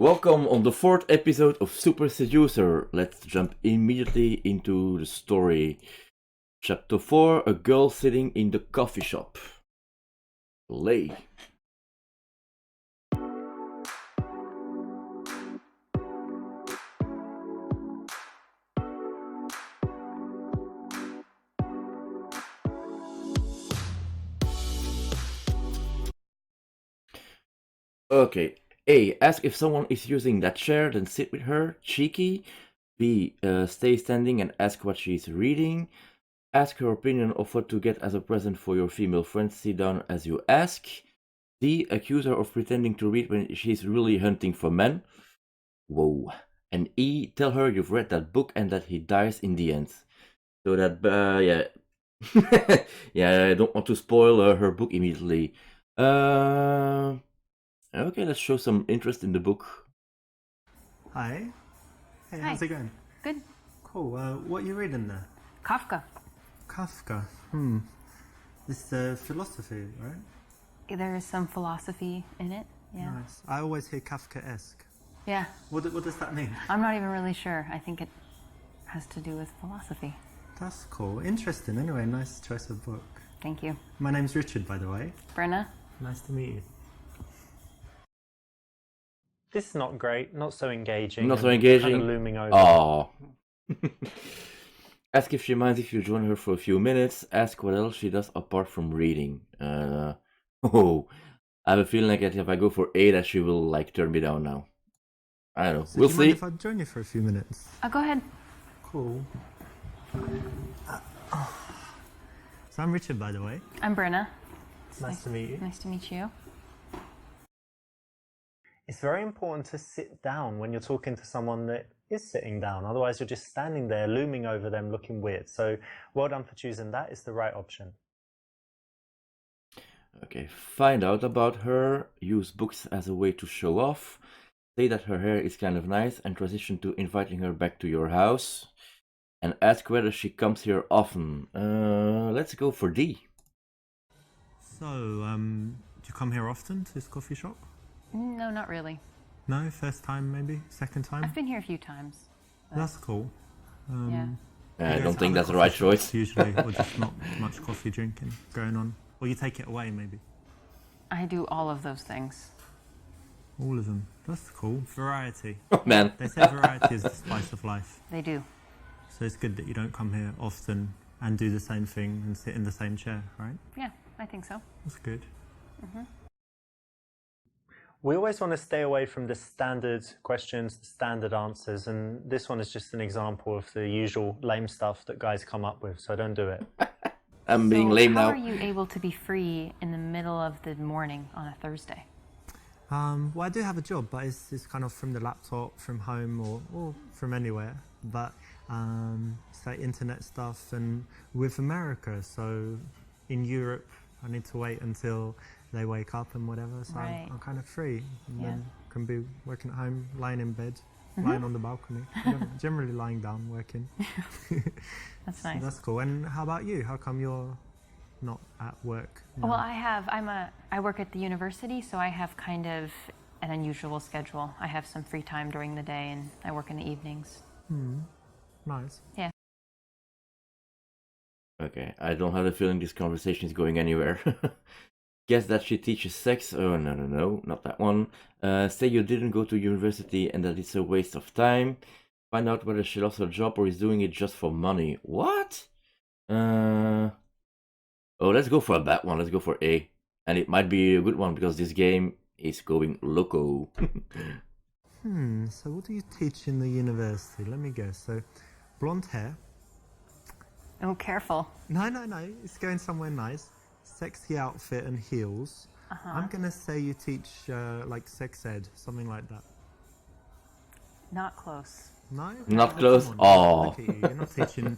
Welcome on the fourth episode of Super Seducer. Let's jump immediately into the story. Chapter 4, a girl sitting in the coffee shop. Play. Okay. A. Ask if someone is using that chair, then sit with her. Cheeky. B. Stay standing and ask what she's reading. Ask her opinion of what to get as a present for your female friend. Sit down as you ask. D. Accuse her of pretending to read when she's really hunting for men. Whoa. And E. Tell her you've read that book and that he dies in the end. So that, yeah. Yeah, I don't want to spoil her book immediately. Okay, let's show some interest in the book. Hi. Hey, Hi. how's it going? Good. Cool. What are you reading there? Kafka. Kafka. This philosophy, right? There is some philosophy in it. Yeah. Nice. I always hear Kafka-esque. Yeah. What does that mean? I'm not even really sure. I think it has to do with philosophy. That's cool. Interesting. Anyway, nice choice of book. Thank you. My name's Richard, by the way. Brenna? Nice to meet you. This is not great, not so engaging. Not so and engaging. Kind of looming over. Oh. Ask if she minds if you join her for a few minutes. Ask what else she does apart from reading. Oh, I have a feeling like that if I go for A, that she will like turn me down now. I don't know. So We'll do you mind see. if I join you for a few minutes? Go ahead. Cool. So I'm Richard, by the way. I'm Brenna. Nice to meet you. Nice to meet you. It's very important to sit down when you're talking to someone that is sitting down. Otherwise, you're just standing there, looming over them, looking weird. So, well done for choosing that. It's the right option. Okay, find out about her. Use books as a way to show off. Say that her hair is kind of nice and transition to inviting her back to your house. And ask whether she comes here often. Let's go for D. So, do you come here often to this coffee shop? No, not really. No? First time maybe? Second time? I've been here a few times. but- That's cool. Yeah. I There's don't think other that's the right coffee shops choice. Usually, or just not much coffee drinking going on. Or you take it away, maybe. I do all of those things. All of them. That's cool. Variety. Oh, man. They say variety is the spice of life. They do. So it's good that you don't come here often and do the same thing and sit in the same chair, right? Yeah, I think so. That's good. We always want to stay away from the standard questions, the standard answers, and this one is just an example of the usual lame stuff that guys come up with, so don't do it. I'm being So lame how now. are you able to be free in the middle of the morning on a Thursday? Well, I do have a job, but it's kind of from the laptop, from home, or from anywhere. But it's like internet stuff, and with America, so in Europe, I need to wait until they wake up and whatever, so Right. I'm kind of free. And Yeah. then can be working at home, lying in bed, lying on the balcony, generally lying down, working. That's So nice. that's cool. And how about you? How come you're not at work now? Well, I work at the university, so I have kind of an unusual schedule. I have some free time during the day, and I work in the evenings. Nice. Yeah. Okay, I don't have the feeling this conversation is going anywhere. Guess that she teaches sex. Oh, no, not that one. Say you didn't go to university and that it's a waste of time. Find out whether she lost her job or is doing it just for money. What? Oh, let's go for a bad one. Let's go for A. And it might be a good one because this game is going loco. So what do you teach in the university? Let me guess. So, blonde hair. Oh, careful. No. It's going somewhere nice. Sexy outfit and heels. I'm gonna say you teach like sex ed, something like that. Not close. No. Not Come close? on, Aw. Look at you. You're not teaching,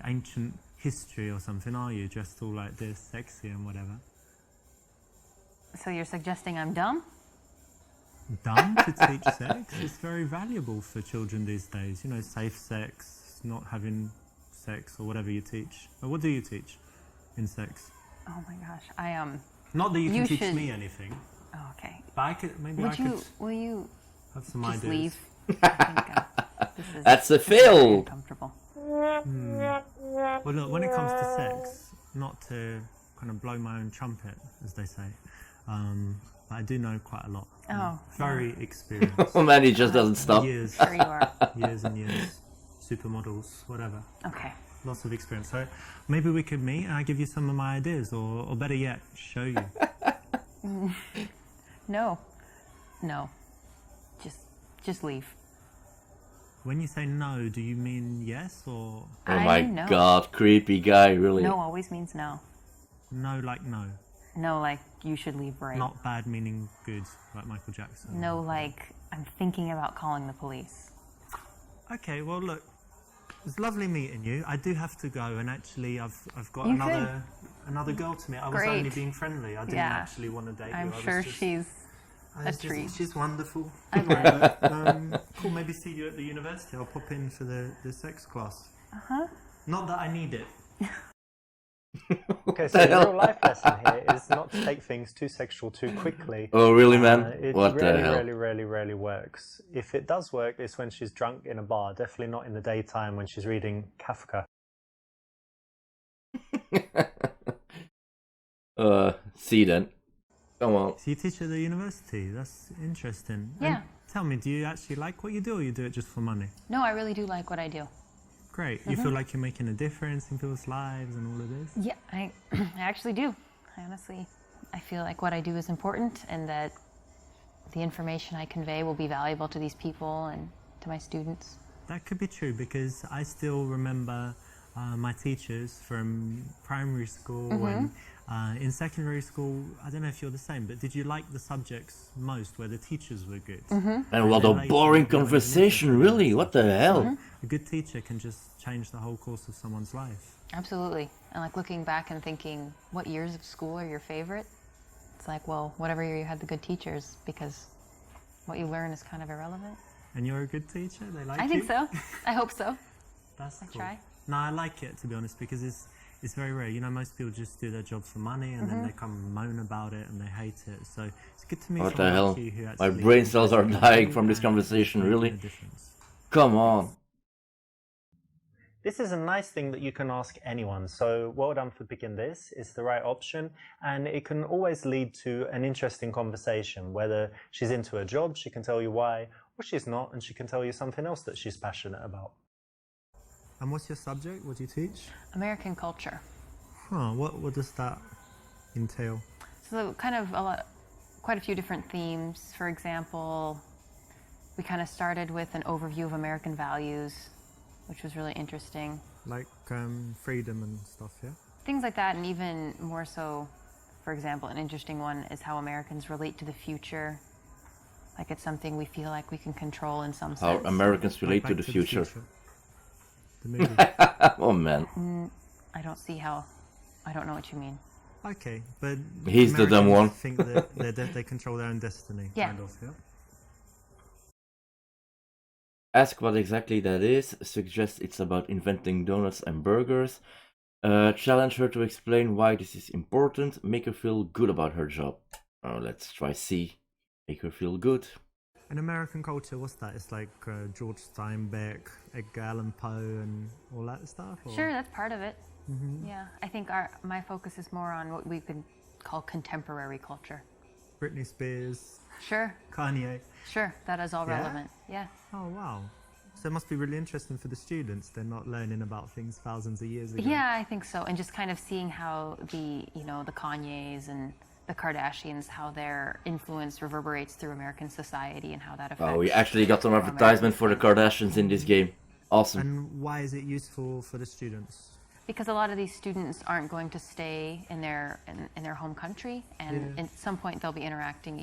ancient history or something, are you? Dressed all like this, sexy and whatever. So you're suggesting I'm dumb? Dumb to teach sex? It's very valuable for children these days. Safe sex, not having sex or whatever you teach. Or what do you teach in sex? Oh my gosh, Not that you can You teach should- me anything, Oh, okay. but I could. Will you Have some Just ideas. leave. I think, this is That's a very fail. uncomfortable. Well, look, when it comes to sex, not to kind of blow my own trumpet, as they say, but I do know quite a lot. Oh, Very experienced. Oh man, he just doesn't stop. Years, Sure you are. years and years. Supermodels, whatever. Okay. Lots of experience. So maybe we could meet and I give you some of my ideas, or better yet, show you. No. No. Just leave. When you say no, do you mean yes or Oh I my know. god, creepy guy, really. No always means no. no like no? No, like you should leave right. Not bad meaning good, like Michael Jackson. No, like I'm thinking about calling the police. Okay, well look, it was lovely meeting you. I do have to go, and actually I've got You another girl to meet. I was Great. only being friendly. I didn't Yeah. actually want to date I'm you. I was sure just- she's I a was just- treat. She's wonderful. I bet. Cool, maybe see you at the university. I'll pop in for the sex class. Uh-huh. Not that I need it. Okay, so the real life lesson here is not to take things too sexual too quickly. Oh really, man? It What really, the hell? really works. If it does work, it's when she's drunk in a bar. Definitely not in the daytime when she's reading Kafka. See then. Come on. So you teach at the university. That's interesting. Yeah. And tell me, do you actually like what you do, or you do it just for money? No, I really do like what I do. Great. You feel like you're making a difference in people's lives and all of this? Yeah, I actually do. I feel like what I do is important and that the information I convey will be valuable to these people and to my students. That could be true, because I still remember my teachers from primary school and in secondary school. I don't know if you're the same, but did you like the subjects most where the teachers were good? And what a boring conversation, really. What the hell? A good teacher can just change the whole course of someone's life. Absolutely. And like looking back and thinking, what years of school are your favorite? It's like, well, whatever year you had the good teachers, because what you learn is kind of irrelevant. And you're a good teacher? They like you? I think so. I hope so. That's cool. try. No, I like it, to be honest, because it's very rare. You know, most people just do their job for money and then they come and moan about it and they hate it. So it's good to meet What the someone hell? like you who My actually brain cells are interested in dying you from this and conversation, making really. a difference. Come on. This is a nice thing that you can ask anyone, so well done for picking this. It's the right option, and it can always lead to an interesting conversation. Whether she's into a job, she can tell you why, or she's not, and she can tell you something else that she's passionate about. And what's your subject? What do you teach? American culture. Huh, what does that entail? So kind of quite a few different themes. For example, we kind of started with an overview of American values, which was really interesting. Like freedom and stuff, yeah? Things like that, and even more so, for example, an interesting one is how Americans relate to the future. Like it's something we feel like we can control in some How sense. Americans relate Like to Back the future. The movie. Oh man. I don't see how. I don't know what you mean. Okay, but He's the dumb Americans one. think that they control their own destiny, Yeah. kind of, yeah? Ask what exactly that is. Suggest it's about inventing donuts and burgers. Challenge her to explain why this is important. Make her feel good about her job. Oh, let's try C. Make her feel good. In American culture, what's that? It's like George Steinbeck, Edgar Allan Poe, and all that stuff? Or? Sure, that's part of it. Yeah, I think my focus is more on what we could call contemporary culture. Britney Spears, Sure, Kanye. sure, that is all Yeah? relevant. Yeah. Oh, wow. So it must be really interesting for the students. They're not learning about things thousands of years ago. Yeah, I think so. And just kind of seeing how the Kanyes and the Kardashians, how their influence reverberates through American society and how that affects. Oh, we actually got some advertisement for the Kardashians in this game. Awesome. And why is it useful for the students? Because a lot of these students aren't going to stay in their home country, and Yeah. at some point they'll be interacting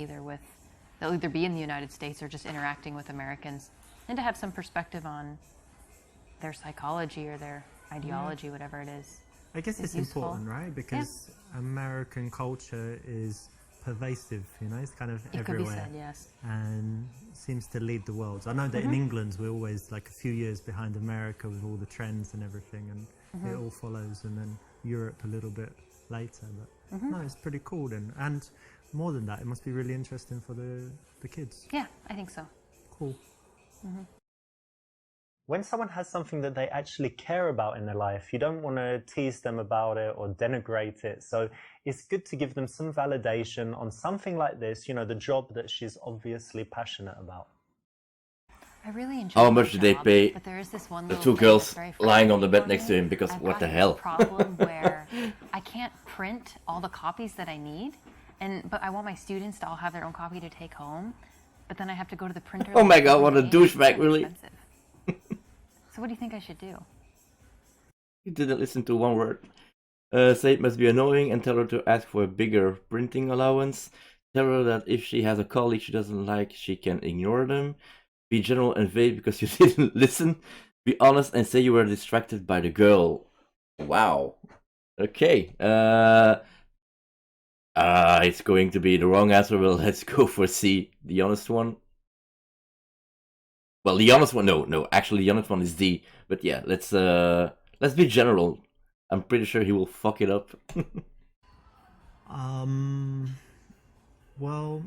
they'll either be in the United States or just interacting with Americans, and to have some perspective on their psychology or their ideology, whatever it is. I guess Is it's useful. important, right? Because American culture is pervasive, you know, it's kind of It everywhere. could be said, yes. And seems to lead the world. I know that in England we're always like a few years behind America with all the trends and everything, and it all follows, and then Europe a little bit later. But no, it's pretty cool then. And more than that, it must be really interesting for the kids. Yeah, I think so. cool. When someone has something that they actually care about in their life, you don't want to tease them about it or denigrate it. So it's good to give them some validation on something like this, the job that she's obviously passionate about. I really enjoy How my much did they job, pay but there is this one the little two thing girls that's very lying on the bed frustrating next for to me. him? Because I've what got the this hell? problem where I can't print all the copies that I need, but I want my students to all have their own copy to take home. But then I have to go to the printer. Oh my like, god, every what a day, and it's douchebag, so really. expensive. So what do you think I should do? You didn't listen to one word. Say it must be annoying and tell her to ask for a bigger printing allowance. Tell her that if she has a colleague she doesn't like, she can ignore them. Be general and vague because you didn't listen. Be honest and say you were distracted by the girl. Wow. Okay. It's going to be the wrong answer. Well, let's go for C, the honest one. Well, the honest one, no. Actually, the honest one is D. But yeah, let's be general. I'm pretty sure he will fuck it up. Well,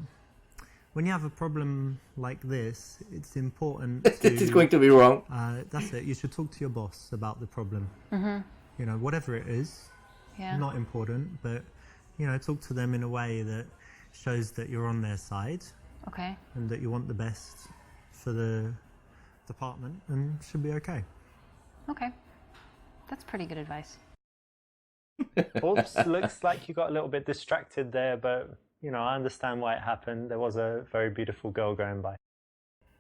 when you have a problem like this, it's important to... It's going to be wrong. That's it. You should talk to your boss about the problem. Whatever it is, Yeah. not important, but, talk to them in a way that shows that you're on their side Okay. and that you want the best for the department, and should be okay. Okay. That's pretty good advice. Oops, looks like you got a little bit distracted there, but, I understand why it happened. There was a very beautiful girl going by.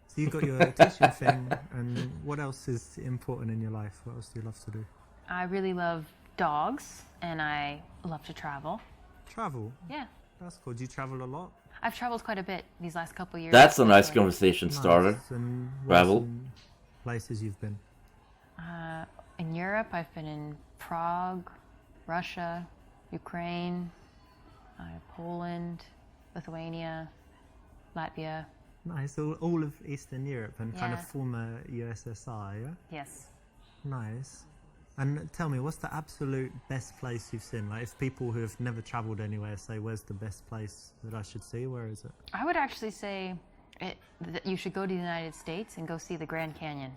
So you've got your teaching thing, and what else is important in your life? What else do you love to do? I really love dogs, and I love to travel. Travel? Yeah. That's cool. Do you travel a lot? I've traveled quite a bit these last couple of years. That's a nice especially. conversation starter. Nice. And what are Travel. some places you've been? In Europe, I've been in Prague, Russia, Ukraine, Poland, Lithuania, Latvia. Nice. All of Eastern Europe and kind of Yeah. former USSR, yeah? Yes. Nice. And tell me, what's the absolute best place you've seen? Like, if people who have never travelled anywhere say, where's the best place that I should see, where is it? I would actually say that you should go to the United States and go see the Grand Canyon.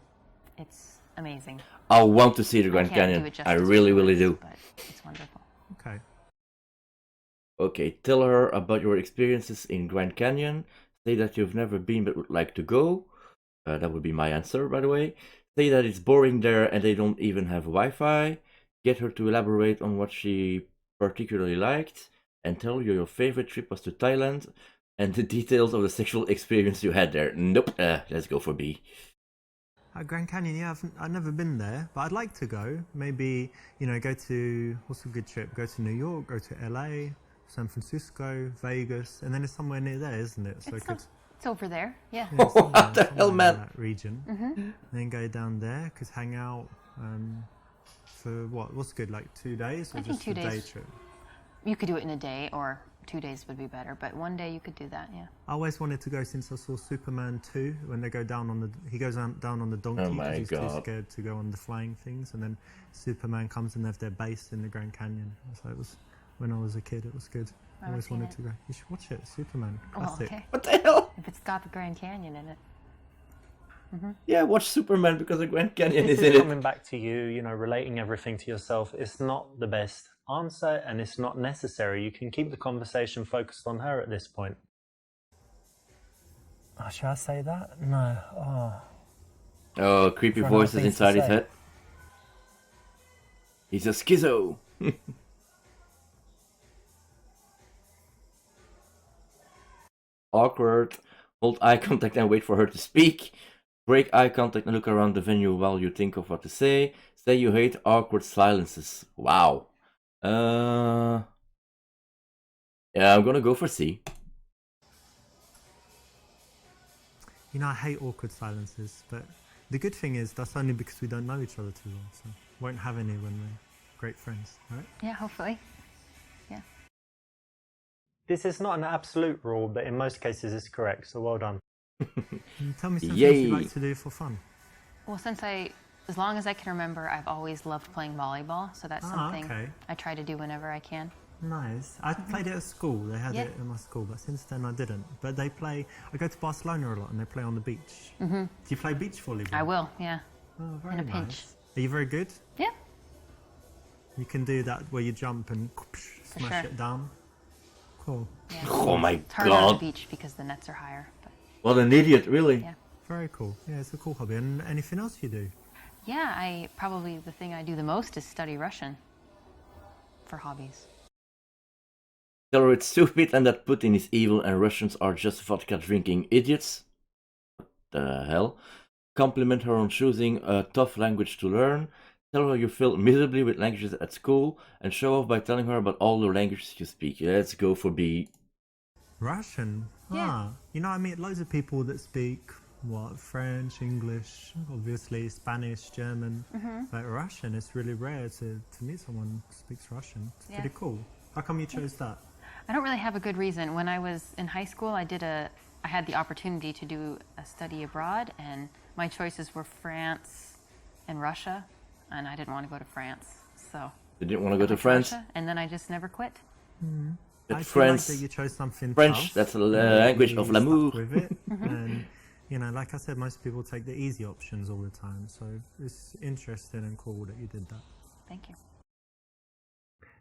It's amazing. I want to see the I Grand can't do Canyon. it I justice really, with really words, do. But it's wonderful. Okay. Okay, tell her about your experiences in Grand Canyon. Say that you've never been but would like to go. That would be my answer, by the way. Say that it's boring there and they don't even have Wi-Fi. Get her to elaborate on what she particularly liked. And tell her your favorite trip was to Thailand. And the details of the sexual experience you had there. Nope, let's go for B. Grand Canyon, yeah, I've never been there, but I'd like to go. Maybe, go to, what's a good trip? Go to New York, go to LA, San Francisco, Vegas, and then it's somewhere near there, isn't it? So It's over there. Yeah. yeah, What the hell, in man? that region. Then go down there, could hang out for what's good, like 2 days? Or I think just 2 a day days. trip? You could do it in a day, or 2 days would be better. But 1 day you could do that. Yeah. I always wanted to go since I saw Superman 2 when they go down on he goes down on the donkey Oh because my he's too God. scared to go on the flying things, and then Superman comes and they have their base in the Grand Canyon. So it was when I was a kid. It was good. I haven't always seen wanted it. to go. You should watch it. Superman, Well, classic. okay. What the hell? If it's got the Grand Canyon in it. Yeah, watch Superman because the Grand Canyon This is in is it. coming back to you, relating everything to yourself. It's not the best answer and it's not necessary. You can keep the conversation focused on her at this point. Oh, should I say that? No. Oh. Oh, creepy Run out of voices things to inside his say. head. He's a schizo. Awkward. Hold eye contact and wait for her to speak. Break eye contact and look around the venue while you think of what to say. Say you hate awkward silences. Wow. Yeah, I'm gonna go for C. I hate awkward silences, but the good thing is that's only because we don't know each other too well, so won't have any when we're great friends, right? Yeah, hopefully. This is not an absolute rule, but in most cases it's correct, so well done. And tell me some Yay. things you like to do for fun. Well, as long as I can remember, I've always loved playing volleyball. So that's something okay. I try to do whenever I can. Nice. I played it at school. They had Yeah. it in my school, but since then I didn't. But they play. I go to Barcelona a lot, and they play on the beach. Do you play beach volleyball? I will, yeah. Oh, very In a nice. pinch. Are you very good? Yeah. You can do that where you jump and smash sure. it down. Cool. Yeah. Oh my It's harder on the god. beach because the nets are higher. But What an idiot, really. yeah. Very cool. Yeah, it's a cool hobby. And anything else you do? Yeah, probably the thing I do the most is study Russian for hobbies. Tell her it's stupid and that Putin is evil and Russians are just vodka drinking idiots. What the hell? Compliment her on choosing a tough language to learn. Tell her you failed miserably with languages at school and show off by telling her about all the languages you speak. Let's go for B. Russian? Yeah. Ah. You know, I meet loads of people that speak, French, English, obviously Spanish, German. But Russian, it's really rare to meet someone who speaks Russian. It's Yeah. pretty cool. How come you chose that? I don't really have a good reason. When I was in high school, I had the opportunity to do a study abroad, and my choices were France and Russia, and I didn't want to go to France, so You didn't want to go I to went France? Russia, and then I just never quit. But I feel France, like that you chose something French, tough, that's a and language you of stuck l'amour. with it. And you know, like I said, most people take the easy options all the time. So it's interesting and cool that you did that. Thank you.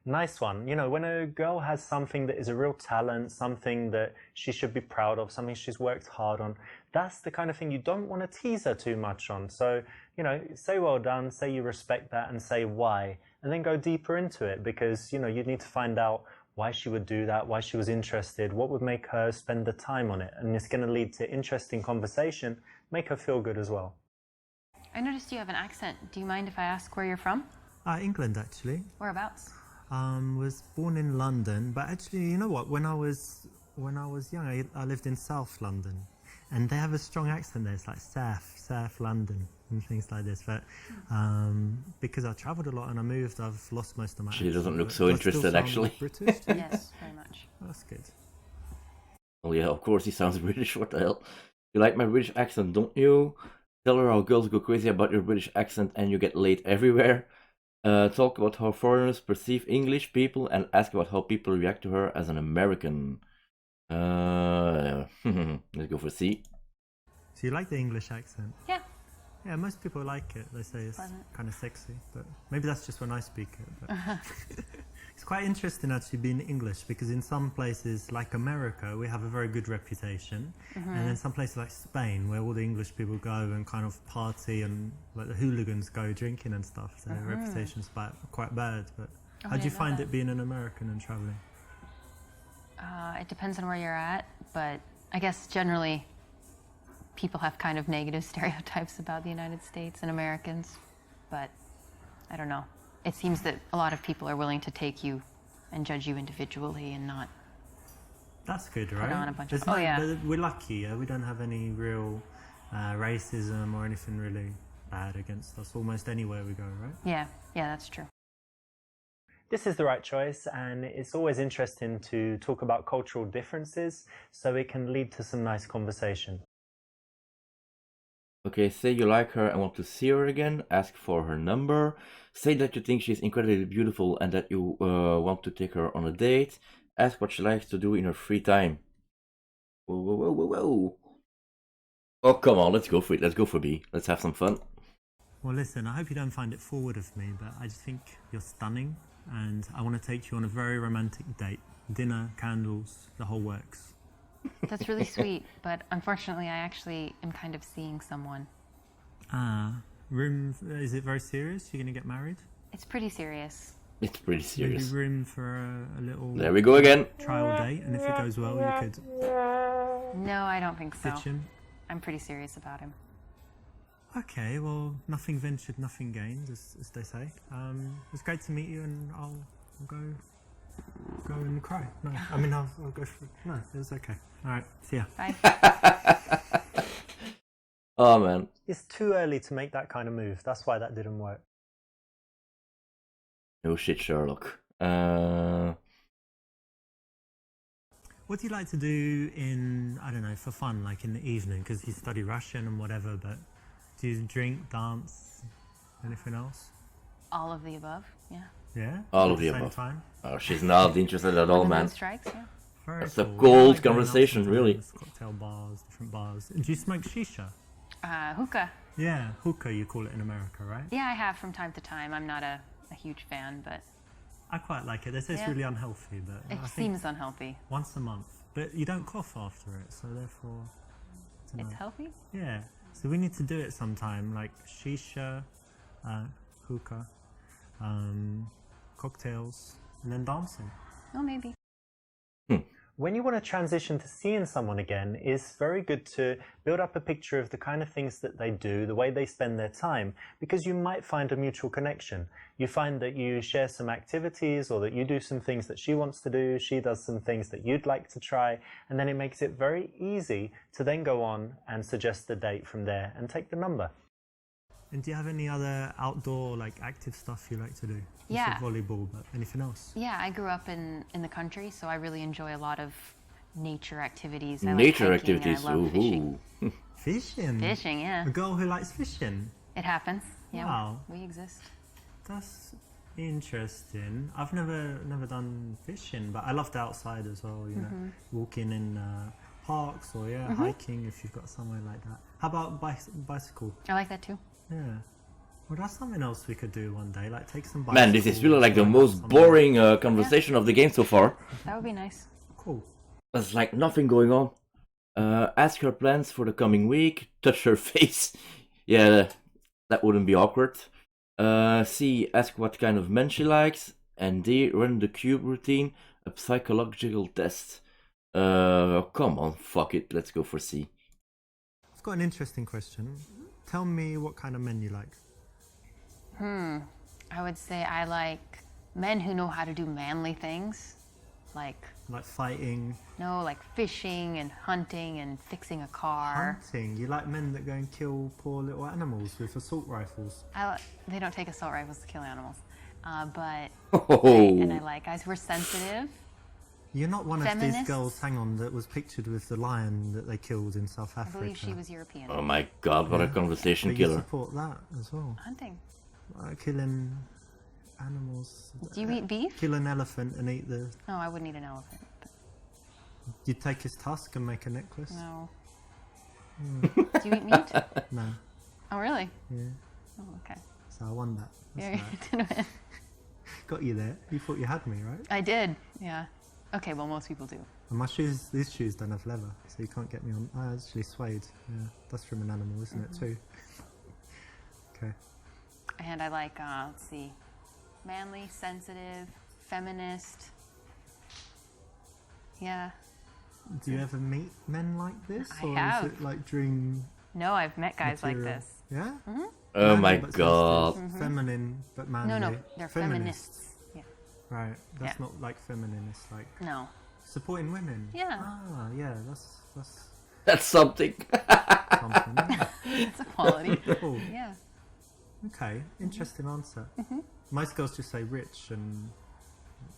Nice one. You know, when a girl has something that is a real talent, something that she should be proud of, something she's worked hard on, that's the kind of thing you don't want to tease her too much on. So, you know, say well done, say you respect that, and say why, and then go deeper into it because, you know, you need to find out why she would do that, why she was interested, what would make her spend the time on it. And it's going to lead to interesting conversation, make her feel good as well. I noticed you have an accent. Do you mind if I ask where you're from? England, actually. Whereabouts? Was born in London, but actually, you know what? When I was young, I lived in South London, and they have a strong accent there. It's like South London, and things like this. But because I travelled a lot and I moved, I've lost most of my. She accent, doesn't look but so do I still interested, sound actually. British? to you? Yes, very much. That's good. Oh yeah, of course he sounds British, what the hell? You like my British accent, don't you? Tell her how girls go crazy about your British accent and you get laid everywhere. Talk about how foreigners perceive English people and ask about how people react to her as an American. Let's go for C. So you like the English accent? Yeah. Yeah, most people like it. They say it's Pleasant. kind of sexy, but maybe that's just when I speak it. But it's quite interesting actually being English because in some places like America, we have a very good reputation, and in some places like Spain, where all the English people go and kind of party and like the hooligans go drinking and stuff, their reputation's quite bad. But Oh, how I do you didn't know find that. it being an American and traveling? It depends on where you're at, but I guess generally people have kind of negative stereotypes about the United States and Americans, but I don't know. It seems that a lot of people are willing to take you and judge you individually and not. That's good, right? on a bunch of- There's oh, yeah. but we're lucky. Yeah? We don't have any real racism or anything really bad against us almost anywhere we go, right? Yeah, that's true. This is the right choice, and it's always interesting to talk about cultural differences so it can lead to some nice conversation. Okay, say you like her and want to see her again, ask for her number, say that you think she's incredibly beautiful and that you want to take her on a date, ask what she likes to do in her free time. Whoa. Oh, come on, let's go for it. Let's go for B. Let's have some fun. Well, listen, I hope you don't find it forward of me, but I just think you're stunning, and I want to take you on a very romantic date. Dinner, candles, the whole works. That's really sweet, but unfortunately I actually am kind of seeing someone. Is it very serious? You're going to get married? It's pretty serious. It's pretty serious. Maybe room for a little There we go again. trial date, and if it goes well, you could No, I don't think so. ditch him. I'm pretty serious about him. Okay, well, nothing ventured, nothing gained, as they say. It was great to meet you, and I'll go and cry. No, I mean, I'll go for it. No, it was okay. All right, see ya. Bye. Oh man. It's too early to make that kind of move. That's why that didn't work. No shit, Sherlock. What do you like to do in, I don't know, for fun, like in the evening? Because you study Russian and whatever, but do you drink, dance, anything else? All of the above, yeah. Yeah. All At of the same above. time. Oh, she's not interested at all, When the moon man. strikes, yeah. Very That's a cool. cold Yeah, I like going out conversation, really. sometimes, cocktail bars, different bars. And do you smoke shisha? Hookah. Yeah, hookah you call it in America, right? Yeah, I have from time to time. I'm not a huge fan, but I quite like it. They say it's Yeah. really unhealthy, but it I think seems unhealthy. once a month. But you don't cough after it, so therefore, I don't It's know. healthy? Yeah. So we need to do it sometime, like shisha, hookah, cocktails, and then dancing. Oh, maybe. When you want to transition to seeing someone again, it's very good to build up a picture of the kind of things that they do, the way they spend their time, because you might find a mutual connection. You find that you share some activities, or that you do some things that she wants to do, she does some things that you'd like to try, and then it makes it very easy to then go on and suggest the date from there and take the number. And do you have any other outdoor, like, active stuff you like to do? You Yeah. said volleyball, but anything else? Yeah, I grew up in the country, so I really enjoy a lot of nature activities. I Nature like hiking, activities. And I love fishing. Ooh. Fishing? Fishing, yeah. A girl who likes fishing? It happens. Yeah, Wow. we exist. That's interesting. I've never done fishing, but I love the outside as well, you know, walking in parks or, hiking if you've got somewhere like that. How about bicycle? I like that too. Yeah. Well, that's something else we could do one day, like take some bicycles. Man, this is really like the ride most somewhere. boring conversation of the game so far. That would be nice. Cool. There's like nothing going on. Ask her plans for the coming week. Touch her face. Yeah, that wouldn't be awkward. C, ask what kind of men she likes. And D, run the cube routine, a psychological test. Come on, fuck it. Let's go for C. I've got an interesting question. Tell me what kind of men you like. I would say I like men who know how to do manly things, like Like fighting, like fishing and hunting and fixing a car. hunting. You like men that go and kill poor little animals with assault rifles. They don't take assault rifles to kill animals, but Oh, and I like guys who are sensitive. You're not one of these Feminists? girls, hang on, that was pictured with the lion that they killed in South I Africa. believe she was European. oh my god, what a conversation But you killer. support that as well. Hunting. Killing animals. Do you eat beef? Kill an elephant and eat the... No, I wouldn't eat an elephant. But You take his tusk and make a necklace? no. Do you eat meat? No. Oh, really? Yeah. Oh, okay. So I won that. That's Yeah, right. you did win. Got you there. You thought you had me, right? I did. Yeah. Okay. Well, most people do. And my shoes, these shoes don't have leather, so you can't get me on. Oh, actually suede. Yeah, that's from an animal, isn't it, too? Okay. And I like, let's see, manly, sensitive, feminist. Yeah. Do you ever meet men like this? I Or have. is it like dream No, I've met guys like material? this. Yeah? Oh Manly my but god. sensitive. Feminine but manly. No, they're feminists. Yeah. Right. That's Yeah. not like feminine, it's like No. supporting women. Yeah. Ah, yeah, that's That's something. something. Yeah. It's a quality. Cool. Yeah. Okay, interesting answer. Most girls just say rich and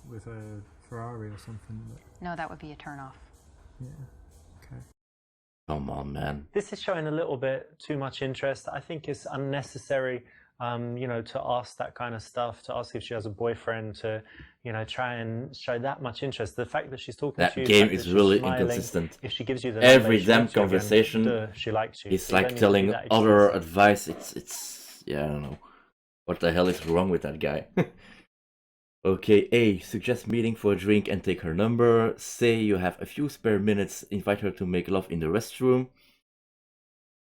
with a Ferrari or something, but No, that would be a turnoff. yeah. Okay. Come on, man. This is showing a little bit too much interest. I think it's unnecessary, to ask that kind of stuff, to ask if she has a boyfriend, to, try and show that much interest. The fact that she's talking That to you, game the fact is that she's really smiling, inconsistent. If she gives you the Every number, she damn wants you again, conversation duh, she likes you. It's So you like don't need to telling be that other exclusive. advice. It's yeah, I don't know. What the hell is wrong with that guy? Okay, A, suggest meeting for a drink and take her number. Say you have a few spare minutes, invite her to make love in the restroom.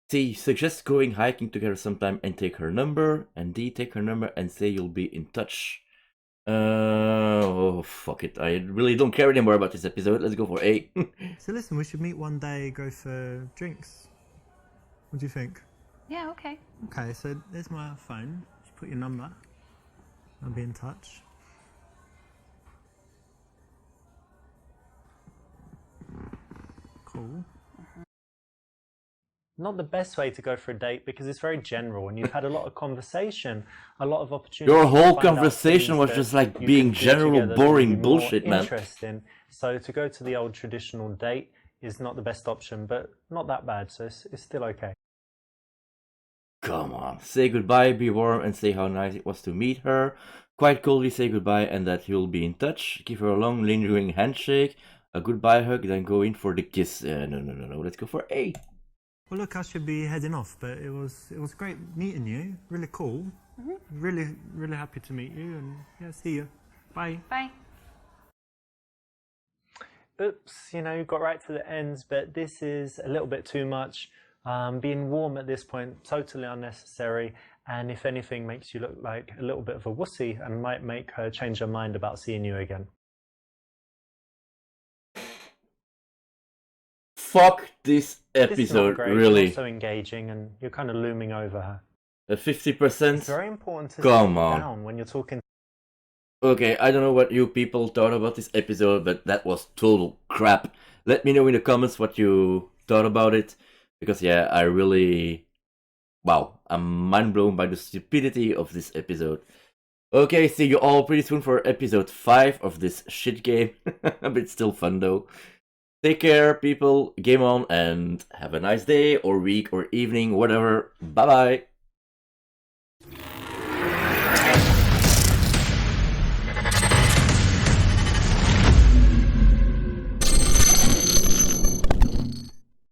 C, suggest going hiking together sometime and take her number. And D, take her number and say you'll be in touch. Oh, fuck it. I really don't care anymore about this episode. Let's go for A. So listen, we should meet one day, go for drinks. What do you think? Yeah, okay. Okay, so there's my phone. Just put your number. I'll be in touch. Cool. Not the best way to go for a date because it's very general and you've had a lot of conversation, a lot of opportunities. Your to whole find out conversation things was that just like you being can do general, together that boring would be more bullshit, man. interesting. So to go to the old traditional date is not the best option, but not that bad, so it's still okay. Come on. Say goodbye, be warm, and say how nice it was to meet her. Quite coldly say goodbye and that you'll be in touch. Give her a long, lingering handshake, a goodbye hug, then go in for the kiss. No. Let's go for A. Well, look, I should be heading off, but it was great meeting you. Really cool. Really happy to meet you, and yeah, see you. Bye. Bye. Oops, you got right to the end, but this is a little bit too much. Being warm at this point, totally unnecessary, and if anything makes you look like a little bit of a wussy and might make her change her mind about seeing you again. Fuck this This is not episode, great, really. not so engaging, and you're kind of looming over her. A 50%? It's very important to Come sit on. down when you're talking. Okay, I don't know what you people thought about this episode, but that was total crap. Let me know in the comments what you thought about it, because yeah, I really... Wow, I'm mind blown by the stupidity of this episode. Okay, see you all pretty soon for episode 5 of this shit game. But it's still fun though. Take care, people, game on, and have a nice day, or week, or evening, whatever. Bye bye!